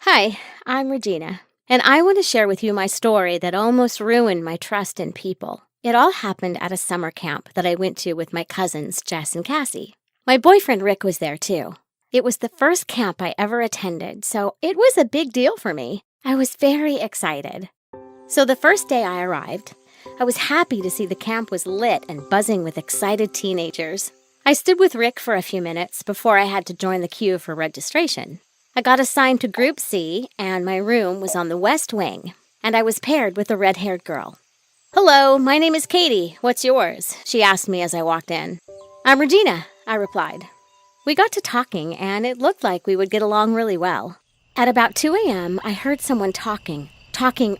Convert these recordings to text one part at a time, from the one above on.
Hi, I'm Regina, and I want to share with you my story that almost ruined my trust in people. It all happened at a summer camp that I went to with my cousins, Jess and Cassie. My boyfriend Rick was there too. It was the first camp I ever attended, so it was a big deal for me. I was very excited. So the first day I arrived, I was happy to see the camp was lit and buzzing with excited teenagers. I stood with Rick for a few minutes before I had to join the queue for registration. I got assigned to Group C, and my room was on the west wing, and I was paired with a red-haired girl. "Hello, my name is Katie. What's yours?" she asked me as I walked in. "I'm Regina," I replied. We got to talking, and it looked like we would get along really well. At about 2 a.m., I heard someone talking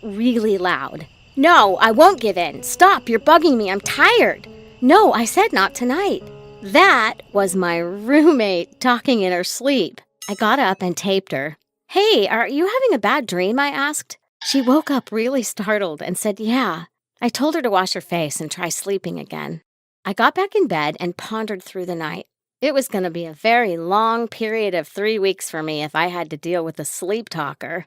really loud. "No, I won't give in. Stop, you're bugging me. I'm tired." "No, I said not tonight." That was my roommate talking in her sleep. I got up and taped her. "Hey, are you having a bad dream?" I asked. She woke up really startled and said, "Yeah." I told her to wash her face and try sleeping again. I got back in bed and pondered through the night. It was going to be a very long period of 3 weeks for me if I had to deal with a sleep talker.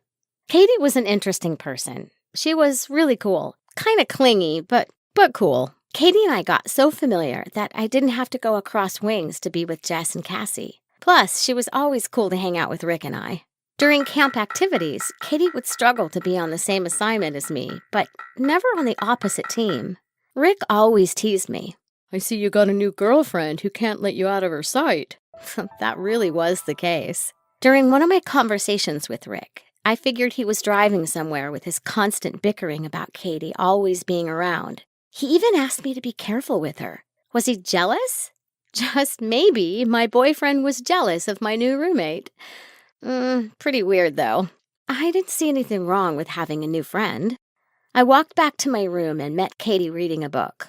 Katie was an interesting person. She was really cool, kind of clingy, but cool. Katie and I got so familiar that I didn't have to go across wings to be with Jess and Cassie. Plus, she was always cool to hang out with Rick and I. During camp activities, Katie would struggle to be on the same assignment as me, but never on the opposite team. Rick always teased me. "I see you got a new girlfriend who can't let you out of her sight." That really was the case. During one of my conversations with Rick, I figured he was driving somewhere with his constant bickering about Katie always being around. He even asked me to be careful with her. Was he jealous? Just maybe my boyfriend was jealous of my new roommate. Pretty weird, though. I didn't see anything wrong with having a new friend. I walked back to my room and met Katie reading a book.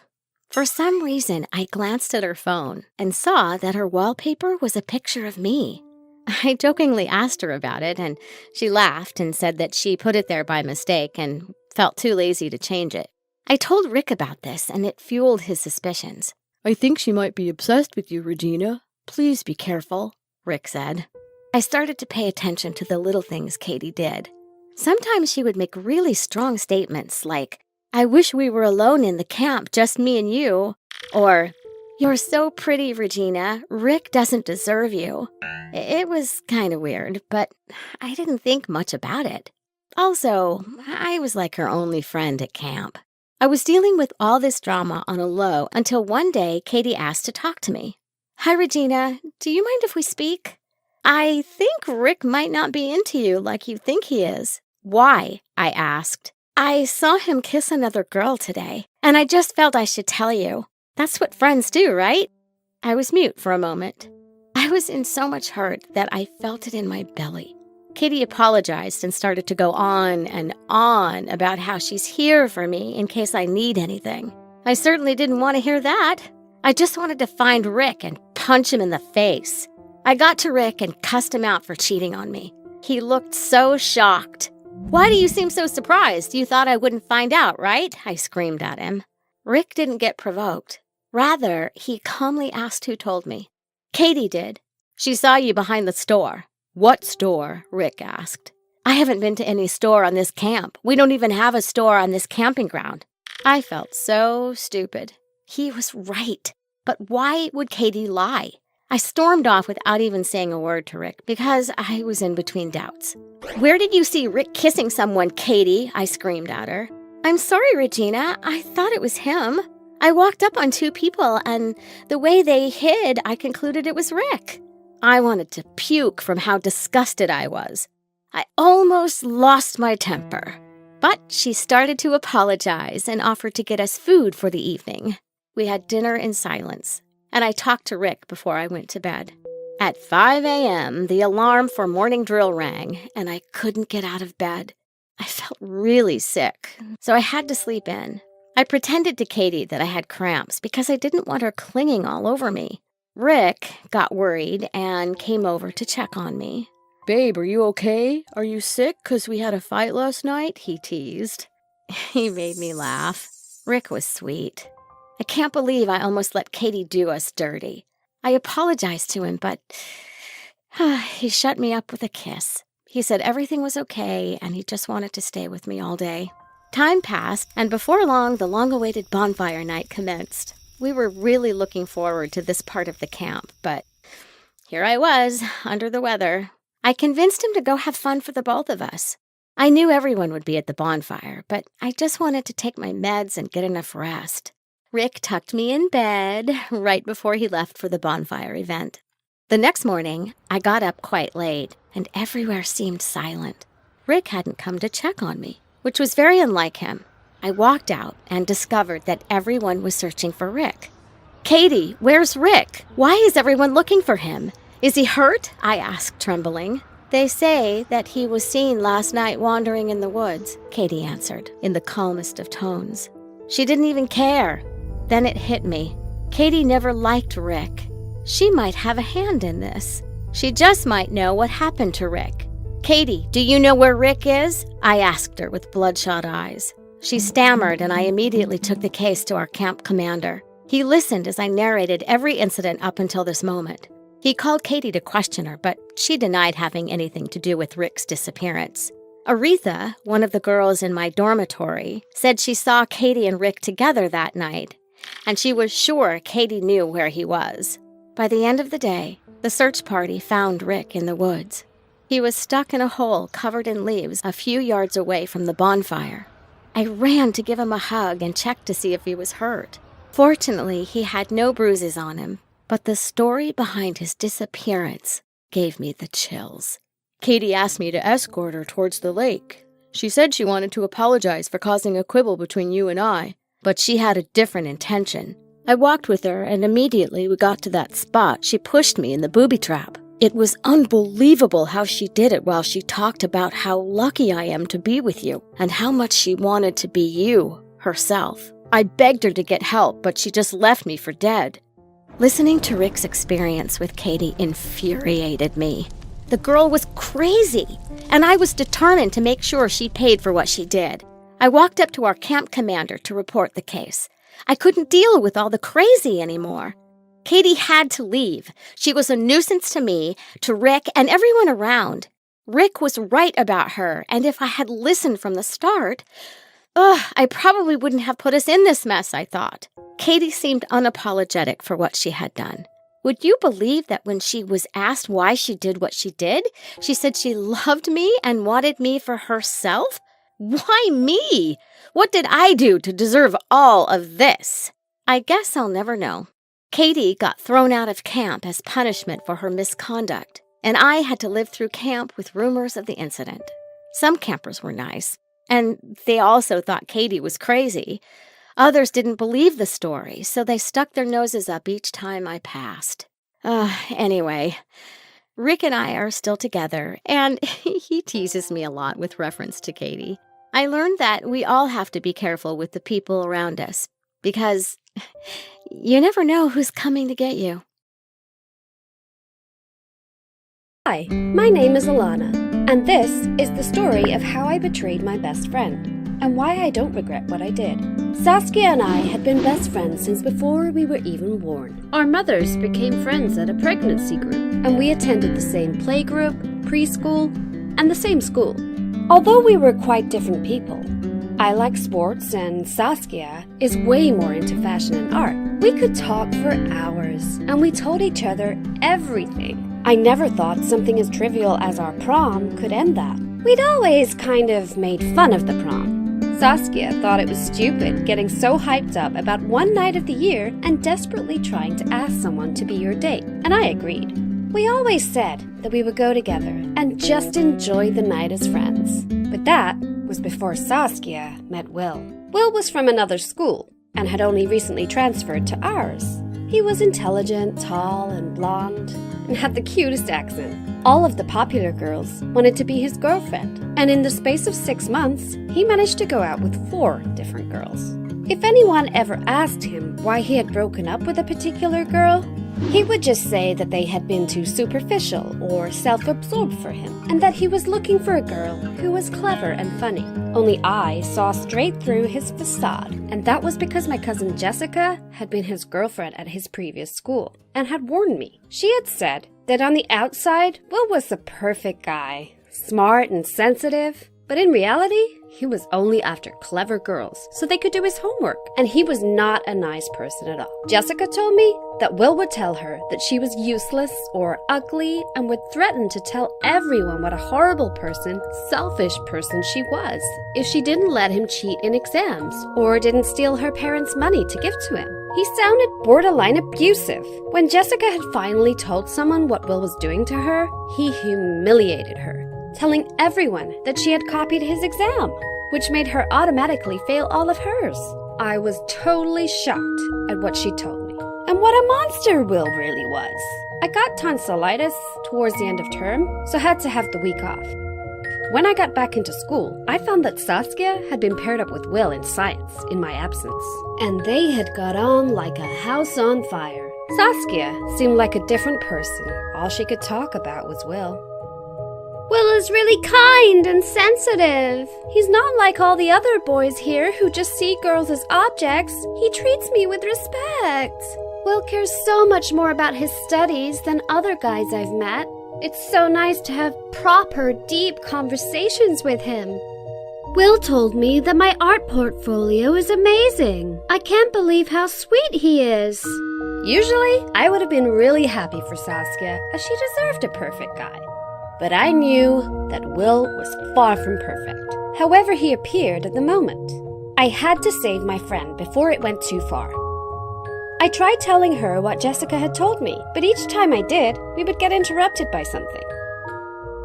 For some reason, I glanced at her phone and saw that her wallpaper was a picture of me. I jokingly asked her about it, and she laughed and said that she put it there by mistake and felt too lazy to change it. I told Rick about this, and it fueled his suspicions. "I think she might be obsessed with you, Regina." "Please be careful," Rick said. I started to pay attention to the little things Katie did. Sometimes she would make really strong statements like, "I wish we were alone in the camp, just me and you," or, "You're so pretty, Regina. Rick doesn't deserve you." It was kind of weird, but I didn't think much about it. Also, I was like her only friend at camp. I was dealing with all this drama on a low until one day Katie asked to talk to me. "Hi, Regina. Do you mind if we speak? I think Rick might not be into you like you think he is." "Why?" I asked. "I saw him kiss another girl today, and I just felt I should tell you. That's what friends do, right?" I was mute for a moment. I was in so much hurt that I felt it in my belly. Katie apologized and started to go on and on about how she's here for me in case I need anything. I certainly didn't want to hear that. I just wanted to find Rick and punch him in the face. I got to Rick and cussed him out for cheating on me. He looked so shocked. "Why do you seem so surprised? You thought I wouldn't find out, right?" I screamed at him. Rick didn't get provoked. Rather, he calmly asked who told me. "Katie did. She saw you behind the store." "What store?" Rick asked. "I haven't been to any store on this camp. We don't even have a store on this camping ground." I felt so stupid. He was right. But why would Katie lie? I stormed off without even saying a word to Rick because I was in between doubts. "Where did you see Rick kissing someone, Katie?" I screamed at her. "I'm sorry, Regina. I thought it was him. I walked up on 2 people, and the way they hid, I concluded it was Rick." I wanted to puke from how disgusted I was. I almost lost my temper. But she started to apologize and offered to get us food for the evening. We had dinner in silence, and I talked to Rick before I went to bed. At 5 a.m., the alarm for morning drill rang, and I couldn't get out of bed. I felt really sick, so I had to sleep in. I pretended to Katie that I had cramps because I didn't want her clinging all over me. Rick got worried and came over to check on me. "Babe, are you okay? Are you sick 'cause we had a fight last night?" he teased. He made me laugh. Rick was sweet. I can't believe I almost let Katie do us dirty. I apologized to him, but he shut me up with a kiss. He said everything was okay and he just wanted to stay with me all day. Time passed, and before long, the long-awaited bonfire night commenced. We were really looking forward to this part of the camp, but here I was, under the weather. I convinced him to go have fun for the both of us. I knew everyone would be at the bonfire, but I just wanted to take my meds and get enough rest. Rick tucked me in bed right before he left for the bonfire event. The next morning, I got up quite late, and everywhere seemed silent. Rick hadn't come to check on me, which was very unlike him. I walked out and discovered that everyone was searching for Rick. "Katie, where's Rick? Why is everyone looking for him? Is he hurt?" I asked, trembling. "They say that he was seen last night wandering in the woods," Katie answered, in the calmest of tones. She didn't even care. Then it hit me. Katie never liked Rick. She might have a hand in this. She just might know what happened to Rick. "Katie, do you know where Rick is?" I asked her with bloodshot eyes. She stammered, and I immediately took the case to our camp commander. He listened as I narrated every incident up until this moment. He called Katie to question her, but she denied having anything to do with Rick's disappearance. Aretha, one of the girls in my dormitory, said she saw Katie and Rick together that night, and she was sure Katie knew where he was. By the end of the day, the search party found Rick in the woods. He was stuck in a hole covered in leaves a few yards away from the bonfire. I ran to give him a hug and check to see if he was hurt. Fortunately, he had no bruises on him, but the story behind his disappearance gave me the chills. Katie asked me to escort her towards the lake. She said she wanted to apologize for causing a quibble between you and I, but she had a different intention. I walked with her, and immediately we got to that spot, she pushed me in the booby trap. It was unbelievable how she did it while she talked about how lucky I am to be with you and how much she wanted to be you herself. I begged her to get help, but she just left me for dead. Listening to Rick's experience with Katie infuriated me. The girl was crazy, and I was determined to make sure she paid for what she did. I walked up to our camp commander to report the case. I couldn't deal with all the crazy anymore. Katie had to leave. She was a nuisance to me, to Rick, and everyone around. Rick was right about her, and if I had listened from the start, I probably wouldn't have put us in this mess, I thought. Katie seemed unapologetic for what she had done. Would you believe that when she was asked why she did what she did, she said she loved me and wanted me for herself? Why me? What did I do to deserve all of this? I guess I'll never know. Katie got thrown out of camp as punishment for her misconduct, and I had to live through camp with rumors of the incident. Some campers were nice, and they also thought Katie was crazy. Others didn't believe the story, so they stuck their noses up each time I passed. Anyway, Rick and I are still together, and he teases me a lot with reference to Katie. I learned that we all have to be careful with the people around us, because you never know who's coming to get you. Hi, my name is Alana, and this is the story of how I betrayed my best friend, and why I don't regret what I did. Saskia and I had been best friends since before we were even born. Our mothers became friends at a pregnancy group, and we attended the same playgroup, preschool, and the same school. Although we were quite different people, I like sports and Saskia is way more into fashion and art. We could talk for hours, and we told each other everything. I never thought something as trivial as our prom could end that. We'd always kind of made fun of the prom. Saskia thought it was stupid getting so hyped up about one night of the year and desperately trying to ask someone to be your date, and I agreed. We always said that we would go together and just enjoy the night as friends. But that was before Saskia met Will. Will was from another school and had only recently transferred to ours. He was intelligent, tall, and blonde, and had the cutest accent. All of the popular girls wanted to be his girlfriend, and in the space of 6 months, he managed to go out with 4 different girls. If anyone ever asked him why he had broken up with a particular girl, he would just say that they had been too superficial or self-absorbed for him, and that he was looking for a girl who was clever and funny. Only I saw straight through his facade, and that was because my cousin Jessica had been his girlfriend at his previous school, and had warned me. She had said that on the outside, Will was the perfect guy, smart and sensitive. But in reality, he was only after clever girls so they could do his homework. And he was not a nice person at all. Jessica told me that Will would tell her that she was useless or ugly and would threaten to tell everyone what a horrible person, selfish person she was if she didn't let him cheat in exams or didn't steal her parents' money to give to him. He sounded borderline abusive. When Jessica had finally told someone what Will was doing to her, he humiliated her, telling everyone that she had copied his exam, which made her automatically fail all of hers. I was totally shocked at what she told me. And what a monster Will really was. I got tonsillitis towards the end of term, so had to have the week off. When I got back into school, I found that Saskia had been paired up with Will in science in my absence. And they had got on like a house on fire. Saskia seemed like a different person. All she could talk about was Will. Will is really kind and sensitive. He's not like all the other boys here who just see girls as objects. He treats me with respect. Will cares so much more about his studies than other guys I've met. It's so nice to have proper, deep conversations with him. Will told me that my art portfolio is amazing. I can't believe how sweet he is. Usually, I would have been really happy for Saskia, as she deserved a perfect guy. But I knew that Will was far from perfect, however he appeared at the moment. I had to save my friend before it went too far. I tried telling her what Jessica had told me, but each time I did, we would get interrupted by something.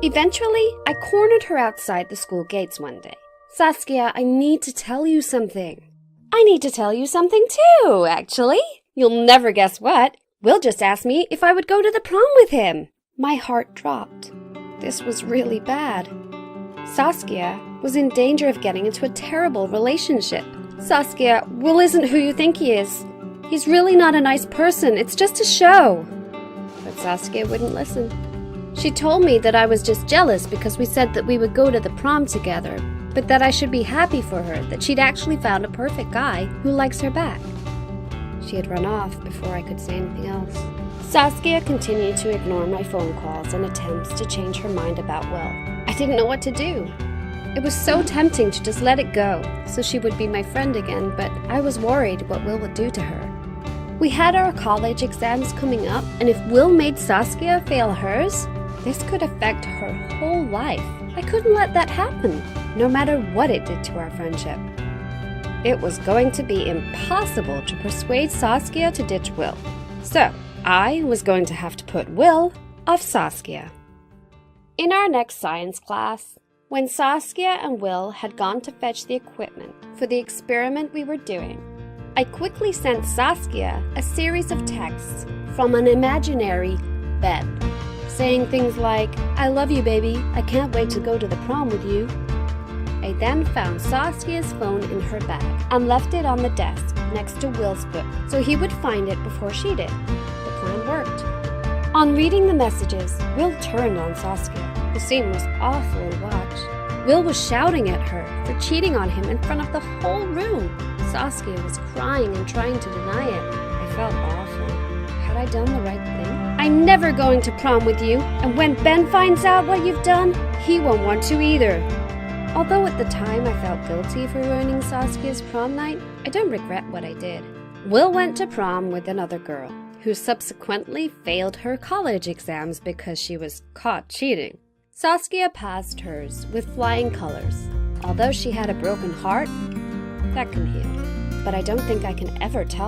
Eventually, I cornered her outside the school gates one day. Saskia, I need to tell you something. I need to tell you something too, actually. You'll never guess what. Will just asked me if I would go to the prom with him. My heart dropped. This was really bad. Saskia was in danger of getting into a terrible relationship. Saskia, Will isn't who you think he is. He's really not a nice person. It's just a show. But Saskia wouldn't listen. She told me that I was just jealous because we said that we would go to the prom together, but that I should be happy for her that she'd actually found a perfect guy who likes her back. She had run off before I could say anything else. Saskia continued to ignore my phone calls and attempts to change her mind about Will. I didn't know what to do. It was so tempting to just let it go so she would be my friend again, but I was worried what Will would do to her. We had our college exams coming up, and if Will made Saskia fail hers, this could affect her whole life. I couldn't let that happen, no matter what it did to our friendship. It was going to be impossible to persuade Saskia to ditch Will. So, I was going to have to put Will off Saskia. In our next science class, when Saskia and Will had gone to fetch the equipment for the experiment we were doing, I quickly sent Saskia a series of texts from an imaginary bed, saying things like, "I love you, baby. I can't wait to go to the prom with you." I then found Saskia's phone in her bag and left it on the desk next to Will's book so he would find it before she did. The plan worked. On reading the messages, Will turned on Saskia. The scene was awful to watch. Will was shouting at her for cheating on him in front of the whole room. Saskia was crying and trying to deny it. I felt awful. Had I done the right thing? I'm never going to prom with you, and when Ben finds out what you've done, he won't want to either. Although at the time I felt guilty for ruining Saskia's prom night, I don't regret what I did. Will went to prom with another girl, who subsequently failed her college exams because she was caught cheating. Saskia passed hers with flying colors. Although she had a broken heart, that can heal. But I don't think I can ever tell